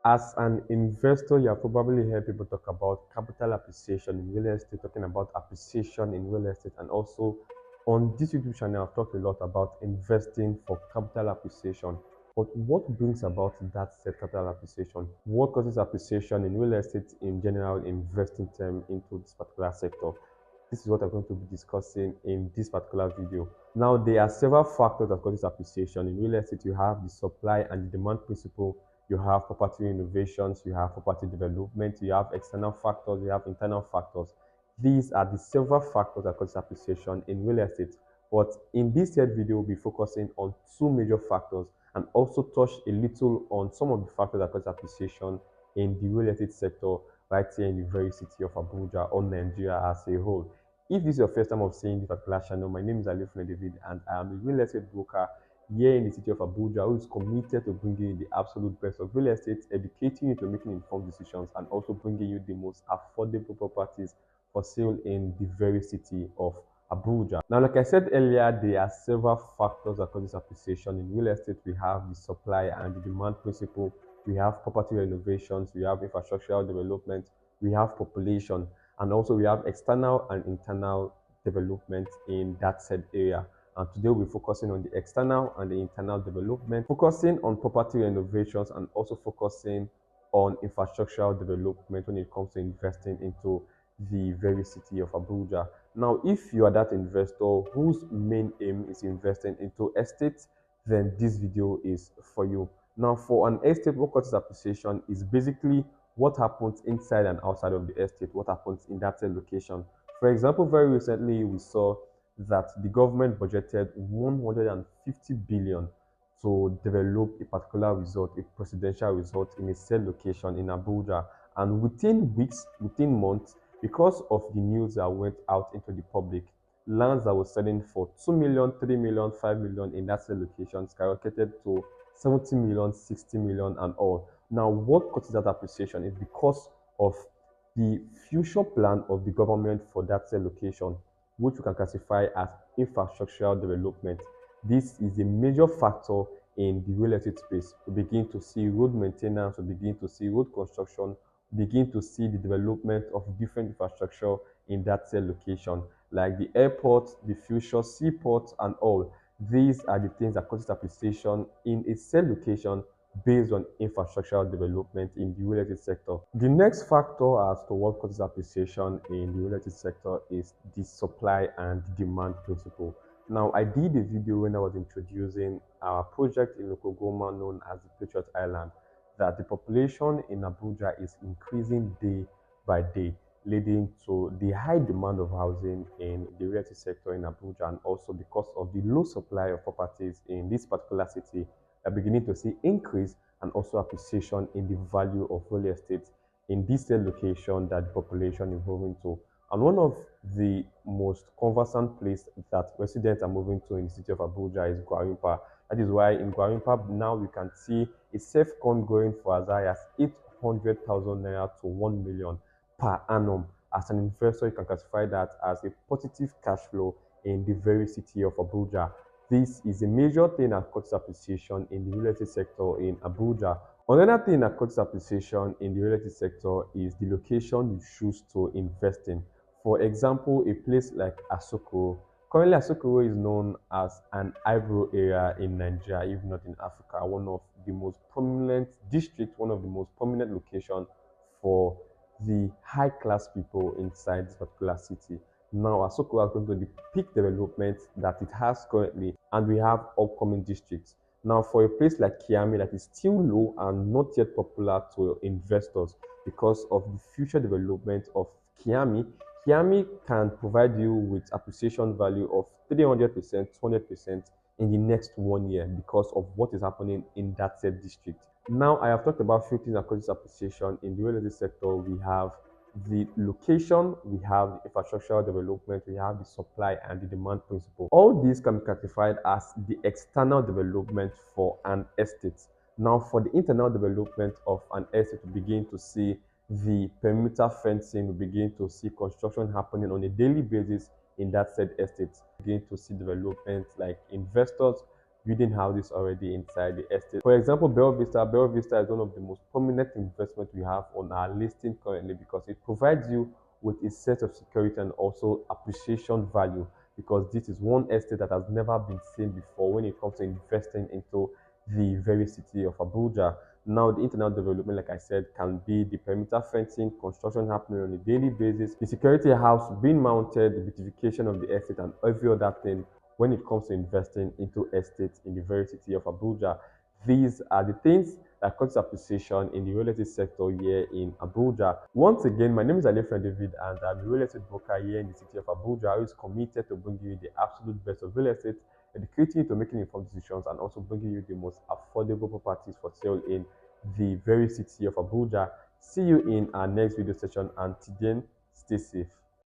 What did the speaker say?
As an investor, you have probably heard people talk about capital appreciation in real estate, talking about appreciation in real estate, and also on this YouTube channel, I've talked a lot about investing for capital appreciation. But what brings about that said capital appreciation? What causes appreciation in real estate in general, investing term into this particular sector? This is what I'm going to be discussing in this particular video. Now, there are several factors that causes appreciation. In real estate, you have the supply and the demand principle, you have property renovations, you have property development, you have external factors, you have internal factors. These are the several factors that cause appreciation in real estate. But in this third video, we'll be focusing on two major factors and also touch a little on some of the factors that cause appreciation in the real estate sector right here in the very city of Abuja or Nigeria as a whole. If this is your first time of seeing this particular channel, my name is Alifune David and I am a real estate broker here in the city of Abuja who is committed to bringing you the absolute best of real estate, educating you to making informed decisions, and also bringing you the most affordable properties for sale in the very city of Abuja. Now, like I said earlier, there are several factors that cause this appreciation. In real estate, we have the supply and the demand principle, we have property renovations, we have infrastructural development, we have population, and also we have external and internal development in that said area. And today we're focusing on the external and the internal development, focusing on property renovations and also focusing on infrastructural development when it comes to investing into the very city of Abuja. Now, if you are that investor whose main aim is investing into estates, then this video is for you. Now, for an estate, what causes appreciation is basically what happens inside and outside of the estate, what happens in that location. For example, very recently we saw that the government budgeted 150 billion to develop a particular resort, a presidential resort in a said location in Abuja. And within weeks, within months, because of the news that went out into the public, lands that was selling for 2 million, 3 million, 5 million in that said location skyrocketed to 70 million, 60 million, and all. Now, what causes that appreciation is because of the future plan of the government for that said location, which we can classify as infrastructural development. This is a major factor in the real estate space. We begin to see road maintenance, we begin to see road construction, we begin to see the development of different infrastructure in that said location, like the airport, the future seaport, and all. These are the things that causes appreciation in a said location based on infrastructural development in the real estate sector. The next factor as to what causes appreciation in the real estate sector is the supply and demand principle. Now, I did a video when I was introducing our project in Okogoma known as the Patriot Island, that the population in Abuja is increasing day by day, leading to the high demand of housing in the real estate sector in Abuja, and also because of the low supply of properties in this particular city, are beginning to see increase and also appreciation in the value of real estate in this said location that the population is moving to. And one of the most conversant place that residents are moving to in the city of Abuja is Gwarimpa. That is why in Gwarimpa now we can see a safe con going for as high as 800,000 naira to 1 million per annum. As an investor, you can classify that as a positive cash flow in the very city of Abuja. This is a major thing that causes appreciation in the real estate sector in Abuja. Another thing that causes appreciation in the real estate sector is the location you choose to invest in. For example, a place like Asokoro. Currently, Asokoro is known as an eyebrow area in Nigeria, if not in Africa, one of the most prominent districts, one of the most prominent locations for the high-class people inside this particular city. Now, Asokoro has gone to the peak development that it has currently, and we have upcoming districts. Now, for a place like Kiami that is still low and not yet popular to investors because of the future development of Kiami, Kiami can provide you with appreciation value of 300%, 200% in the next 1 year because of what is happening in that said district. Now, I have talked about a few things that causes appreciation in the real estate sector. We have the location, we have the infrastructural development, we have the supply and the demand principle. All these can be classified as the external development for an estate. Now, for the internal development of an estate, we begin to see the perimeter fencing, we begin to see construction happening on a daily basis in that said estate. We begin to see development like investors building houses already inside the estate. For example, Bell Vista is one of the most prominent investments we have on our listing currently because it provides you with a set of security and also appreciation value because this is one estate that has never been seen before when it comes to investing into the very city of Abuja. Now, the internal development, like I said, can be the perimeter fencing, construction happening on a daily basis, the security house being mounted, the beautification of the estate, and every other thing when it comes to investing into estates in the very city of Abuja. These are the things that cause appreciation in the real estate sector here in Abuja. Once again, my name is Alefred David, and I'm a real estate broker here in the city of Abuja who is committed to bringing you the absolute best of real estate, educating you to making informed decisions, and also bringing you the most affordable properties for sale in the very city of Abuja. See you in our next video session, and till then, stay safe.